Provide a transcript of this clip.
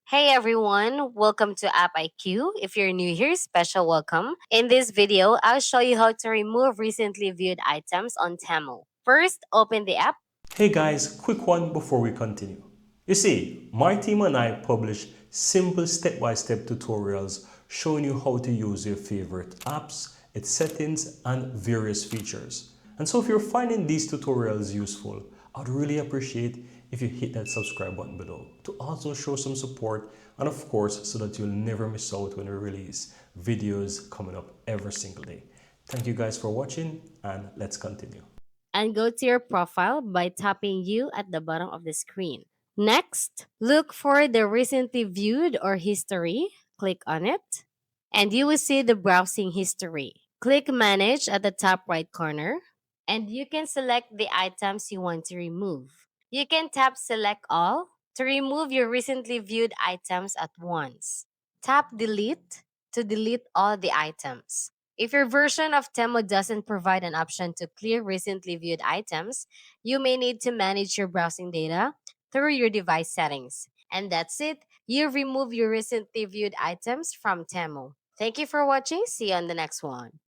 Hey everyone, welcome to AppIQ. If you're new here, special welcome. In this video, I'll show you how to remove recently viewed items on Temu. First, open the app. Hey guys, quick one before we continue. You see, my team and I publish simple step-by-step tutorials showing you how to use your favorite apps, its settings, and various features. And so if you're finding these tutorials useful, I'd really appreciate if you hit that subscribe button below to also show some support and of course so that you'll never miss out when we release videos coming up every single day. Thank you guys for watching and let's continue. And go to your profile by tapping you at the bottom of the screen. Next, look for the recently viewed or history. Click on it, and you will see the browsing history. Click Manage at the top right corner, and you can select the items you want to remove. You can tap Select All to remove your recently viewed items at once. Tap Delete to delete all the items. If your version of Temo doesn't provide an option to clear recently viewed items, you may need to manage your browsing data through your device settings. And that's it. You've removed your recently viewed items from Temu. Thank you for watching. See you on the next one.